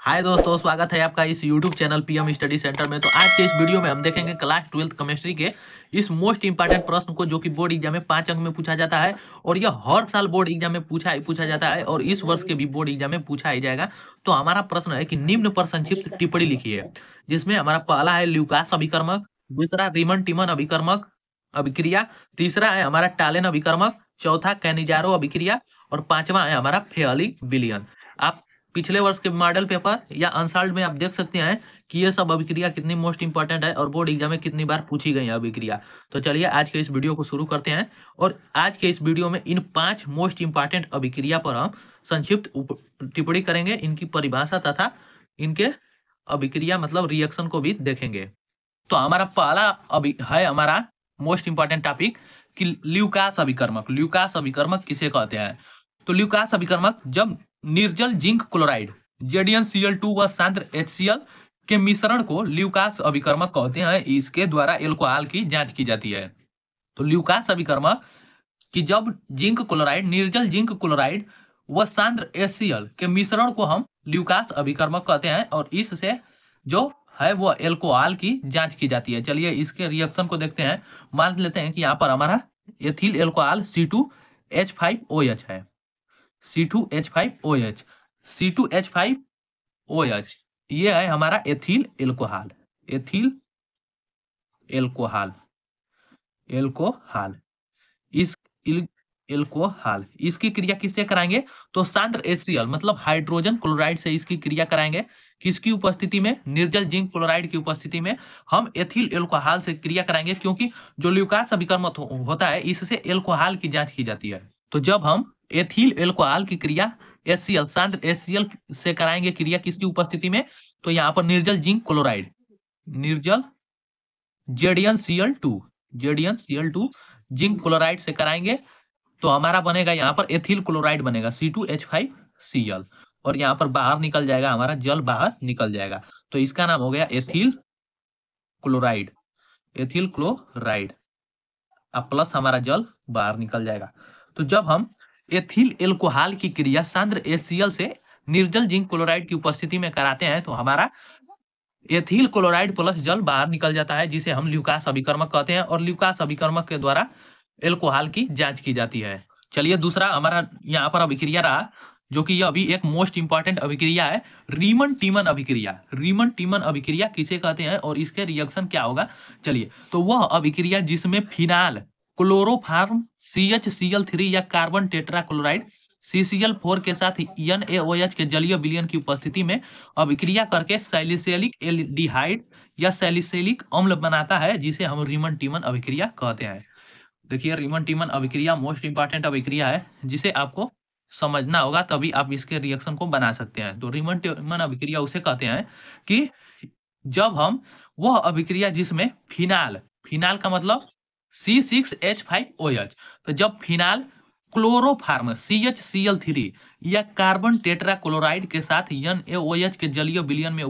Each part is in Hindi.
हाय दोस्तों, स्वागत है आपका इस YouTube channel PM study centre में। तो आज के इस वीडियो में हम देखेंगे क्लास 12th केमिस्ट्री के इस मोस्ट इंपॉर्टेंट प्रश्न को, जो कि बोर्ड एग्जाम में 5 अंक में पूछा जाता है और यह हर साल बोर्ड एग्जाम में पूछा जाता है और इस वर्ष के भी बोर्ड एग्जाम में पूछा ही जाएगा। तो हमारा प्रश्न है कि निम्न पर संक्षिप्त टिप्पणी लिखिए, जिसमें हमारा पहला है ल्यूकास अभिकर्मक, दूसरा रीमन टीमन अभिकर्मक अभिक्रिया, तीसरा है हमारा टालेन अभिकर्मक, चौथा कैनिजारो अभिक्रिया और पांचवा है हमारा फेयली विलियन। आप पिछले वर्ष के मॉडल पेपर या अनसॉल्व्ड में आप देख सकते हैं कि ये सब अभिक्रिया कितनी मोस्ट इंपॉर्टेंट है और बोर्ड एग्जाम में कितनी बार पूछी गई है अभिक्रिया। तो चलिए आज के इस वीडियो को शुरू करते हैं और आज के इस वीडियो में इन 5 मोस्ट इंपॉर्टेंट अभिक्रिया पर हम संक्षिप्त टिप्पणी करेंगे, इनकी परिभाषा तथा इनके अभिक्रिया मतलब रिएक्शन को भी देखेंगे। तो हमारा पहला है हमारा मोस्ट इंपॉर्टेंट टॉपिक कि ल्यूकास अभिकर्मक। ल्यूकास अभिकर्मक किसे कहते हैं? तो ल्यूकास अभिकर्मक जब निर्जल जिंक क्लोराइड ZnCl2 व सांद्र HCl के मिश्रण को ल्यूकास अभिकर्मक कहते हैं। इसके द्वारा एल्कोहल की जांच की जाती है। तो ल्यूकास अभिकर्मक कि जब जिंक क्लोराइड, निर्जल जिंक क्लोराइड व सांद्र HCl के मिश्रण को हम ल्यूकास अभिकर्मक कहते हैं और इससे जो है वो एल्कोहल की जांच की जाती है। चलिए इसके रिएक्शन को देखते हैं। मान लेते हैं कि यहाँ पर हमारा एथिल एल्कोहल C2H5OH है, C2H5OH, C2H5OH ये है हमारा ethyl alcohol, ethyl alcohol, alcohol इस एल्कोहल इसकी क्रिया किससे कराएंगे? तो सांद्र HCl मतलब हाइड्रोजन क्लोराइड से इसकी क्रिया कराएंगे। किसकी उपस्थिति में? निर्जल जिंक क्लोराइड की उपस्थिति में हम एथिल एल्कोहल से क्रिया कराएंगे, क्योंकि जो ल्यूकास अभिकर्मक होता है इससे एल्कोहल की जांच की जाती है। तो जब हम एथिल एल्कोहल की क्रिया HCl सांद्र HCl से कराएंगे क्रिया किसकी उपस्थिति में? तो यहाँ पर निर्जल जिंक क्लोराइड, निर्जल ZnCl2, ZnCl2 जिंक क्लोराइड से कराएंगे तो हमारा बनेगा यहाँ पर एथिल क्लोराइड बनेगा C2H5Cl और यहाँ पर बाहर निकल जाएगा, हमारा जल बाहर निकल जाएगा। तो इसका नाम हो गया एथिल क्लोराइड, एथिल क्लोराइड अब प्लस हमारा जल बाहर निकल जाएगा। तो जब हम एथिल एल्कोहल की क्रिया सांद्र HCl से निर्जल जिंक क्लोराइड की उपस्थिति में कराते हैं तो हमारा एथिल क्लोराइड प्लस जल बाहर निकल जाता है, जिसे हम ल्यूकास अभिकर्मक कहते हैं और ल्यूकास अभिकर्मक के द्वारा एल्कोहल की जांच की जाती है। चलिए दूसरा हमारा यहाँ पर अभिक्रिया रहा, जो कि यह अभी एक मोस्ट इंपॉर्टेंट अभिक्रिया है, रीमन टीमन अभिक्रिया। रीमन टीमन अभिक्रिया किसे कहते हैं और इसके रिएक्शन क्या होगा? चलिए, तो वह अभिक्रिया जिसमें फिनाल क्लोरोफार्म CHCl3 या कार्बन टेट्रा क्लोराइड CCl4 के साथ NaOH के जलीय विलयन की उपस्थिति में अभिक्रिया करके सैलिसिलिक एल्डिहाइड या सैलिसिलिक अम्ल बनाता है, जिसे हम रीमन टीमन अभिक्रिया कहते हैं। देखिए रीमन टीमन अभिक्रिया मोस्ट इंपॉर्टेंट अभिक्रिया है, जिसे आपको समझना होगा तभी आप इसके रिएक्शन को बना सकते हैं। तो रीमन टीमन अभिक्रिया उसे कहते हैं कि जब हम वह अभिक्रिया जिसमें फिनाल, फिनाल का मतलब C6H5OH, तो जब फिनाल क्लोरोफार्म CHCl3 या कार्बन टेट्रा क्लोराइड के साथ NaOH के जलीय विलयन में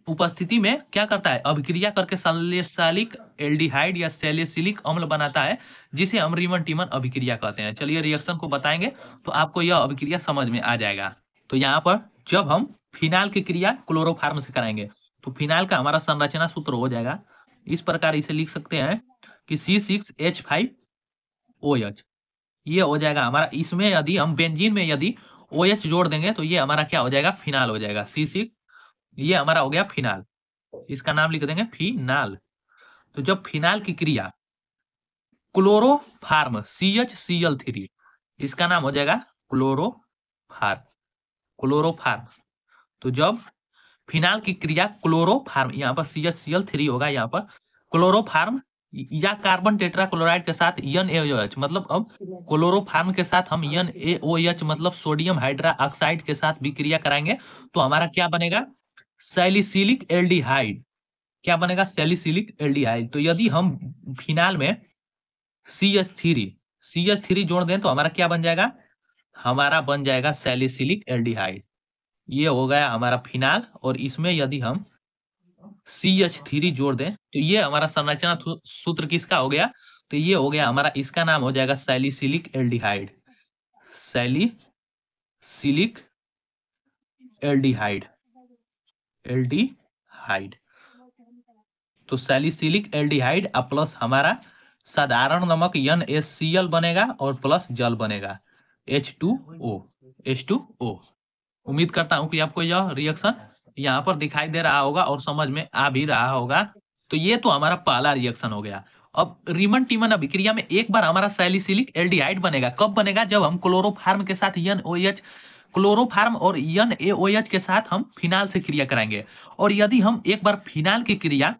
उपस्थिति में क्या करता है? अभिक्रिया करके सैलिसिलिक एल्डिहाइड या सैलिसिलिक अम्ल बनाता है, जिसे हम रीमन टीमन अभिक्रिया कहते हैं। चलिए रिएक्शन को बताएंगे तो आपको यह अभिक्रिया समझ में आ जाएगा। तो यहाँ पर जब हम फिनाल की क्रिया क्लोरोफार्म से कराएंगे तो फिनाल का हमारा संरचना सूत्र हो जाएगा इस प्रकार, इसे लिख सकते हैं कि C6H5OH ये हो जाएगा हमारा। इसमें यदि हम बेंजीन में यदि OH जोड़ देंगे तो ये हमारा क्या हो जाएगा? फिनाल हो जाएगा। C6 ये हमारा हो गया फिनाल, इसका नाम लिख देंगे फिनाल। तो जब फिनाल की क्रिया क्लोरोफार्म CHCl3, इसका नाम हो जाएगा क्लोरोफार्म, क्लोरोफार्म। तो जब फिनाल की क्रिया क्लोरोफार्म, यहाँ पर CHCl3 होगा, यहाँ पर क्लोरोफार्म या कार्बन टेट्रा क्लोराइड के साथ NaOH, मतलब अब क्लोरोफार्म के साथ हम NaOH मतलब सोडियम हाइड्रा ऑक्साइड के साथ भी क्रिया कराएंगे तो हमारा क्या बनेगा? Salicylic aldehyde. क्या बनेगा? Salicylic aldehyde. तो यदि हम फिनाल में CH3 जोड़ दें तो हमारा क्या बन जाएगा? हमारा बन जाएगा सैलिसिलिक एल्डिहाइड। ये हो गया हमारा फिनाल और इसमें यदि हम CH3 जोड़ दें तो ये हमारा संरचना सूत्र किसका हो गया? तो ये हो गया हमारा, इसका नाम हो जाएगा salicylic aldehyde, salicylic aldehyde, aldehyde. तो सैलिसिलिक एल्डिहाइड प्लस हमारा साधारण नमक NaCl बनेगा और प्लस जल बनेगा H2O, H2O। उम्मीद करता हूं कि आपको यह रिएक्शन यहाँ पर दिखाई दे रहा होगा और समझ में आ भी रहा होगा। तो ये तो हमारा पहला रिएक्शन हो गया। अब रीमन टीमन अभिक्रिया में एक बार हमारा सैलिसिलिक एल्डिहाइड बनेगा। कब बनेगा? जब हम क्लोरोफार्म के साथ NOH, क्लोरोफार्म और NaOH के साथ हम फिनाल से क्रिया कराएंगे। और यदि हम एक बार फिनाल की क्रिया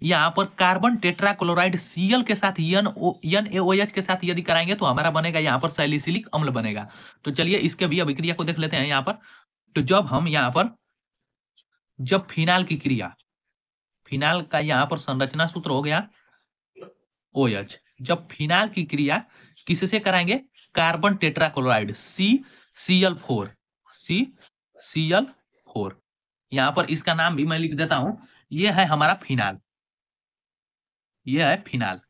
यहाँ पर कार्बन टेट्राक्लोराइड Cl के साथ NaOH के साथ यदि कराएंगे तो हमारा बनेगा यहाँ पर सैलिसिलिक अम्ल बनेगा। तो चलिए इसके भी अभिक्रिया को देख लेते हैं यहाँ पर। तो जब हम यहाँ पर जब फिनाल की क्रिया, फिनाल का यहाँ पर संरचना सूत्र हो गया OH। जब फिनाल की क्रिया किससे कराएंगे? Carbon tetrachloride CCl4, CCl4। यहाँ पर इसका नाम भी मैं लिख देता हूं, ये है हमारा फिनाल, ये है फिनाल।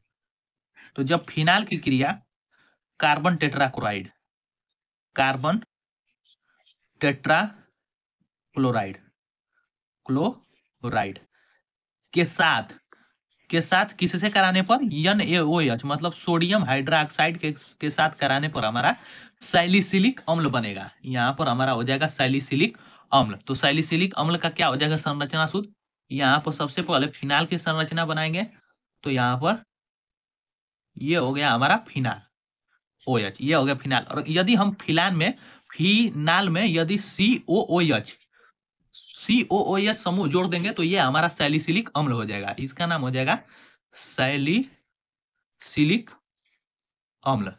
तो जब फिनाल की क्रिया carbon tetrachloride, carbon tetrachloride, chloride के साथ किससे कराने पर? NaOH मतलब सोडियम हाइड्रोक्साइड के साथ कराने पर हमारा सैलिसिलिक अम्ल बनेगा। यहाँ पर हमारा हो जाएगा सैलिसिलिक अम्ल। तो सैलिसिलिक अम्ल का क्या हो जाएगा संरचना सूत्र? यहाँ पर सबसे पहले फिनाल की संरचना बनाएंगे। तो यहाँ पर ये हो गया हमारा फिनाल OH, ये हो गया फिनाल। और यदि हम फिनाल में यदि COOH समूह जोड़ देंगे तो ये हमारा सैलिसिलिक अम्ल हो जाएगा। इसका नाम हो जाएगा सैलिसिलिक अम्ल,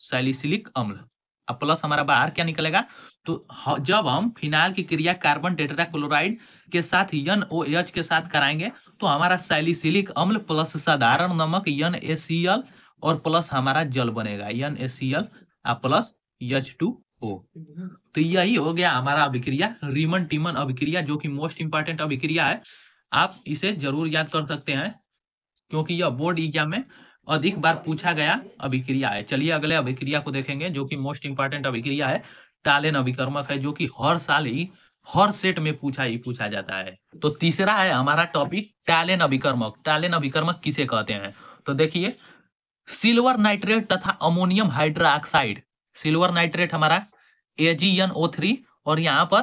सैलिसिलिक अम्ल। अब प्लस हमारा बाहर क्या निकलेगा? तो जब हम फिनाल की क्रिया कार्बन टेट्राक्लोराइड के साथ NOH के साथ कराएंगे तो हमारा सैलिसिलिक अम्ल प्लस साधारण नमक NaCl और प्लस हमारा जल बनेगा NaCl प्लस H2O। तो यही हो गया हमारा अभिक्रिया, रीमन टीमन अभिक्रिया, जो कि मोस्ट इंपॉर्टेंट अभिक्रिया है। आप इसे जरूर याद कर सकते हैं क्योंकि यह बोर्ड एग्जाम में अधिक बार पूछा गया अभिक्रिया है। चलिए अगले अभिक्रिया को देखेंगे जो कि मोस्ट इंपॉर्टेंट अभिक्रिया है, टालेन अभिकर्मक है, जो कि हर साल ही हर सेट में पूछा जाता है। तो तीसरा है हमारा टॉपिक टालेन अभिकर्मक। टालेन अभिकर्मक किसे कहते हैं? तो देखिए सिल्वर नाइट्रेट तथा अमोनियम हाइड्रोक्साइड, सिल्वर नाइट्रेट हमारा AgNO3 और यहाँ पर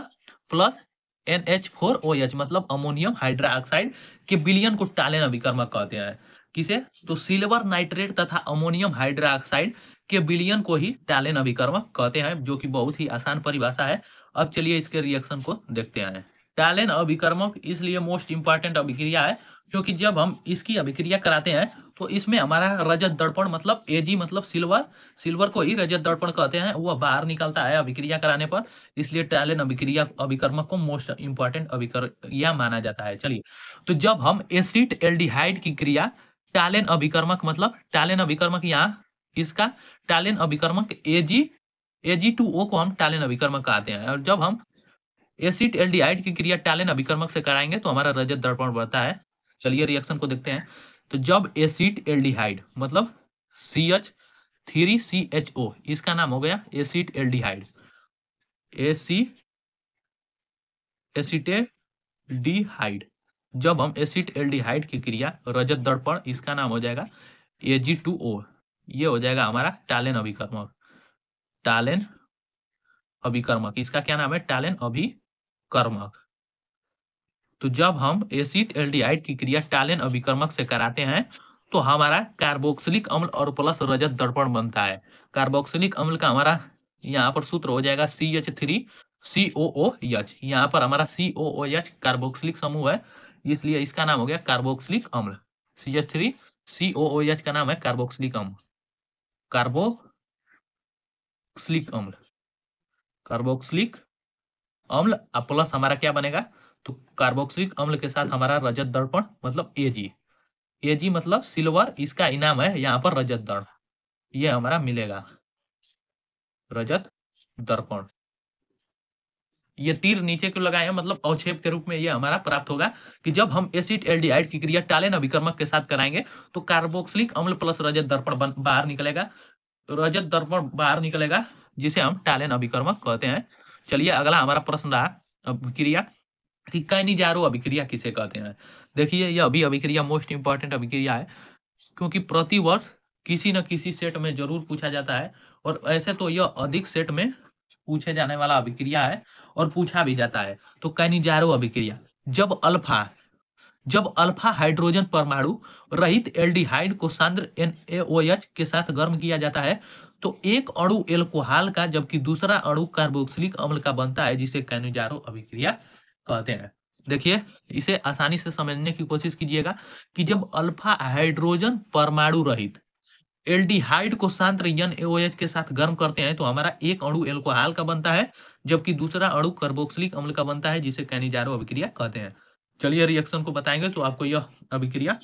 प्लस NH4OH मतलब अमोनियम हाइड्रोक्साइड के विलयन को टालेन अभिकर्मक कहते हैं। किसे? तो सिल्वर नाइट्रेट तथा अमोनियम हाइड्रोक्साइड के विलयन को ही टालेन अभिकर्मक कहते हैं, जो कि बहुत ही आसान परिभाषा है। अब चलिए इसके रिएक्शन को देखते हैं। टालेन अभिकर्मक इसलिए मोस्ट इंपॉर्टेंट अभिक्रिया है क्योंकि जब हम इसकी अभिक्रिया कराते हैं तो इसमें हमारा रजत दर्पण मतलब Ag मतलब सिल्वर को ही रजत दर्पण कहते हैं, वह बाहर निकलता है अभिक्रिया कराने पर। इसलिए टालेन अभिकर्मक को मोस्ट इंपॉर्टेंट अभिक्रिया माना जाता है। चलिए, तो जब हम एसिड एल्डिहाइड की क्रिया टालेन अभिकर्मक मतलब टालेन अभिकर्मक, यहाँ इसका टालेन अभिकर्मक Ag2O को हम टालेन अभिकर्मक कहते हैं। और जब हम एसिड एल्डिहाइड की क्रिया टालेन अभिकर्मक से कराएंगे तो हमारा रजत दर्पण बढ़ता है। चलिए रिएक्शन को देखते हैं। तो जब एसिड एल्डिहाइड मतलब CH3CHO, इसका नाम हो गया एसिड एल्डिहाइड, एसिटेल्डिहाइड। जब हम एसिड एल्डिहाइड की क्रिया रजत दर्पण, इसका नाम हो जाएगा Ag2O, ये हो जाएगा हमारा टालेन अभिकर्मक। टालेन अभिकर्मक, इसका क्या नाम है? टालेन अभिकर्मक। तो जब हम एसिड एल्डिहाइड की क्रिया टालेन अभिकर्मक से कराते हैं तो हमारा कार्बोक्सिलिक अम्ल और प्लस रजत दर्पण बनता है। कार्बोक्सिलिक अम्ल का हमारा यहाँ पर सूत्र हो जाएगा CH3COOH। यहाँ पर हमारा COOH कार्बोक्सिलिक समूह है, इसलिए इसका नाम हो गया कार्बोक्सिलिक अम्ल। CH3COOH का नाम है कार्बोक्सिलिक अम्ल, कार्बोक्सिलिक अम्ल, कार्बोक्सिलिक अम्ल प्लस हमारा क्या बनेगा? तो कार्बोक्सिलिक अम्ल के साथ हमारा रजत दर्पण मतलब Ag मतलब सिल्वर, इसका इनाम है यहाँ पर रजत दर्पण, ये हमारा मिलेगा रजत दर्पण। ये तीर नीचे क्यों लगाए हैं? मतलब अवक्षेप के रूप में ये हमारा प्राप्त होगा कि जब हम एसिड एल्डिहाइड की क्रिया टालेन अभिकर्मक के साथ कराएंगे तो कार्बोक्सिलिक अम्ल प्लस रजत दर्पण बाहर निकलेगा, रजत दर्पण बाहर निकलेगा, जिसे हम टालेन अभिकर्मक कहते हैं। चलिए अगला हमारा प्रश्न रहा अभिक्रिया कि कैनिजारो अभिक्रिया किसे कहते हैं। देखिए यह अभी अभिक्रिया मोस्ट इंपॉर्टेंट अभिक्रिया है, क्योंकि प्रति वर्ष किसी न किसी सेट में जरूर पूछा जाता है, और ऐसे तो यह अधिक सेट में पूछे जाने वाला अभिक्रिया है और पूछा भी जाता है। तो कैनिजारो अभिक्रिया, जब अल्फा हाइड्रोजन परमाणु रहित एल्डिहाइड को सांद्र NaOH के साथ गर्म किया जाता है तो एक अणु एल्कोहल का जबकि दूसरा अणु कार्बोक्सिलिक अम्ल का बनता है, जिसे कैनिजारो अभिक्रिया कहते हैं। देखिए इसे आसानी से समझने की कोशिश कीजिएगा कि जब अल्फा हाइड्रोजन परमाणु रहित एल्डिहाइड को सांद्र NaOH के साथ गर्म करते हैं तो हमारा एक अणु एल्कोहल का बनता है, जबकि दूसरा अणु कार्बोक्सिलिक अम्ल का बनता है, जिसे कैनिजारो अभिक्रिया कहते हैं। चलिए रिएक्शन को बताएंगे तो आपको यह अभिक्रिया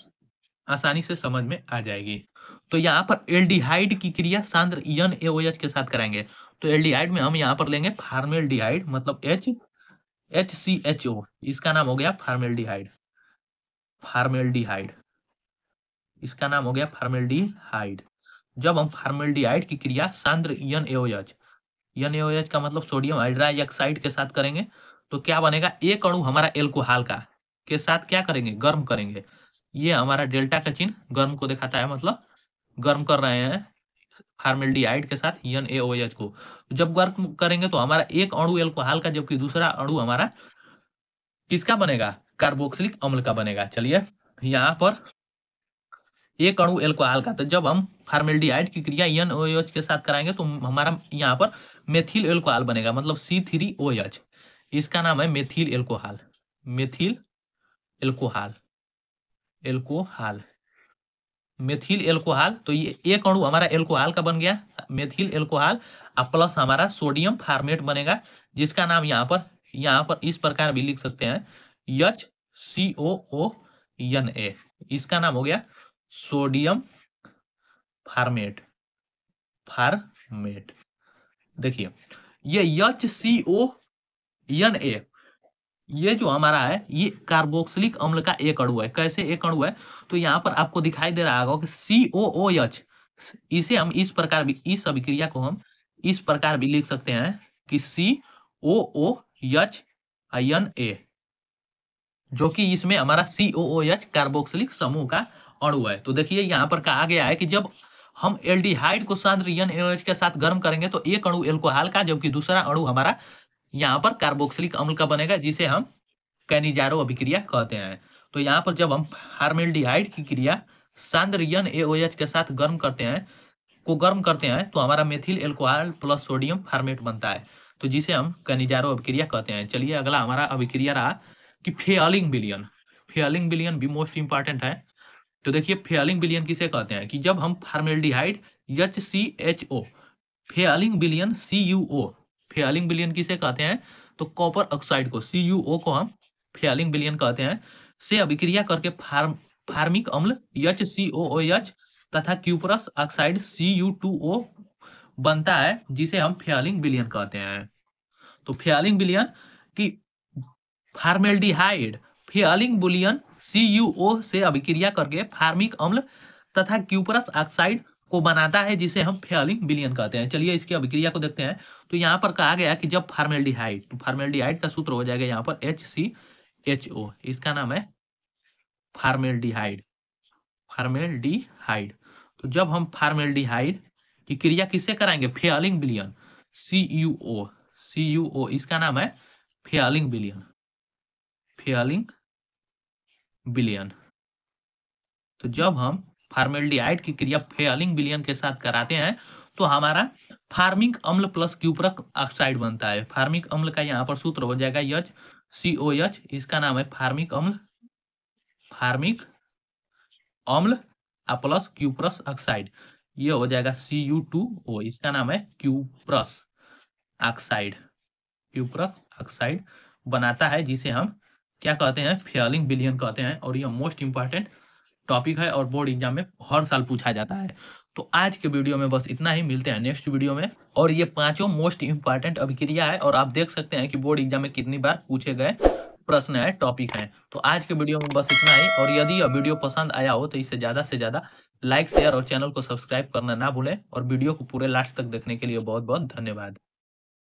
आसानी से समझ में आ जाएगी। तो यहाँ पर एल्डिहाइड की क्रिया सांद्र NaOH के साथ कराएंगे। तो एल्डिहाइड में हम यहाँ पर लेंगे फार्मेल्डिहाइड, मतलब HCHO, इसका नाम हो गया फार्मेल्डिहाइड। इसका नाम हो गया फार्मेल्डिहाइड। जब हम फार्मेल्डिहाइड की क्रिया सांद्र NaOH का मतलब सोडियम हाइड्रोक्साइड के साथ करेंगे तो क्या बनेगा, एक अणु हमारा एल्कोहल का के साथ क्या करेंगे, गर्म करेंगे। ये हमारा डेल्टा का चिन्ह गर्म को दिखाता है, मतलब गर्म कर रहे हैं फार्मेल्डिहाइड के साथ NaOH को। जब गर्म करेंगे तो हमारा एक अणु एल्कोहल का जबकि दूसरा अणु हमारा किसका बनेगा, कार्बोक्सिलिक अम्ल का बनेगा। चलिए यहाँ पर एक अणु एल्कोहल का, तो जब हम फार्मेल्डिहाइड की क्रिया NaOH के साथ कराएंगे तो हमारा यहाँ पर मेथिल एल्कोहल बनेगा, मतलब C3OH। इसका नाम है मेथिल एल्कोहल। Methyl alcohol. तो ये एक अणु हमारा एल्कोहल का बन गया मेथिल एल्कोहल, प्लस हमारा सोडियम फार्मेट बनेगा, जिसका नाम यहाँ पर इस प्रकार भी लिख सकते हैं HCOONA। इसका नाम हो गया सोडियम फार्मेट। देखिए ये HCONA, ये जो हमारा है ये कार्बोक्सिलिक अम्ल का एक अणु है। कैसे एक अणु है, तो यहाँ पर आपको दिखाई दे रहा होगा कि COOH, इसे हम इस प्रकार भी, इस अभिक्रिया को हम इस प्रकार भी लिख सकते हैं कि COOHNA, जो कि इसमें हमारा COOH कार्बोक्सिलिक समूह का अणु है। तो देखिए यहाँ पर कहा गया है कि जब हम एल्डिहाइड को सांद्र NaOH के साथ गर्म करेंगे तो एक अणु एल्कोहल का जबकि दूसरा अणु हमारा यहाँ पर कार्बोक्सिलिक अम्ल का बनेगा, जिसे हम कैनिजारो अभिक्रिया कहते हैं। तो यहाँ पर जब हम फार्मेल्डिहाइड की क्रिया सांद्र NaOH के साथ गर्म करते हैं तो हमारा methyl alcohol plus sodium format बनता है, तो जिसे हम कैनिजारो अभिक्रिया कहते हैं। चलिए अगला हमारा अभिक्रिया रहा कि फेयलिंग विलयन भी मोस्ट इंपॉर्टेंट है। तो देखिए फेयलिंग विलयन किसे कहते हैं कि जब हम फार्मेल्डिहाइड HCHO फेयलिंग विलयन CuO, फेयलिंग विलयन किसे कहते हैं, तो कॉपर ऑक्साइड को CuO को हम फेयलिंग विलयन कहते हैं, से अभिक्रिया करके फार्मिक अम्ल HCOOH तथा क्यूपरस ऑक्साइड Cu2O बनता है, जिसे हम फेयलिंग विलयन कहते हैं। तो फेयलिंग विलयन की फार्मेल्डिहाइड फेयलिंग विलयन CuO से अभिक्रिया करके फार्मिक अम्ल तथा क्यूपरस ऑक्साइड को बनाता है, जिसे हम फेयलिंग विलयन कहते हैं। चलिए इसकी अभिक्रिया को देखते हैं। तो यहाँ पर कहा गया कि जब फार्मेल्डिहाइड का सूत्र हो जाएगा यहाँ पर HCHO, इसका नाम है फार्मेल्डिहाइड। तो जब हम फार्मेल्डिहाइड की क्रिया किससे कराएंगे, फेयलिंग विलयन CuO, इसका नाम है फेयलिंग विलयन। तो जब हम फार्मेल्डिहाइड की क्रिया फेयलिंग विलयन के साथ कराते हैं तो हमारा फार्मिक अम्ल प्लस क्यूपरस ऑक्साइड बनता है। फार्मिक अम्ल का यहाँ पर सूत्र हो जाएगा HCOH, इसका नाम है फार्मिक अम्ल प्लस क्यूपरस ऑक्साइड, ये हो जाएगा Cu2O, इसका नाम है क्यूपरस ऑक्साइड बनाता है, जिसे हम क्या कहते हैं, फेयलिंग विलयन कहते हैं। और यह मोस्ट इंपॉर्टेंट टॉपिक है और बोर्ड एग्जाम में हर साल पूछा जाता है। तो आज के वीडियो में बस इतना ही, मिलते हैं नेक्स्ट वीडियो में। और ये पांचों मोस्ट इंपॉर्टेंट अभिक्रिया है और आप देख सकते हैं कि बोर्ड एग्जाम में कितनी बार पूछे गए प्रश्न है, टॉपिक है। तो आज के वीडियो में बस इतना ही, और यदि यह वीडियो पसंद आया हो तो इसे ज्यादा से ज्यादा लाइक शेयर और चैनल को सब्सक्राइब करना ना भूलें। और वीडियो को पूरे लास्ट तक देखने के लिए बहुत बहुत धन्यवाद।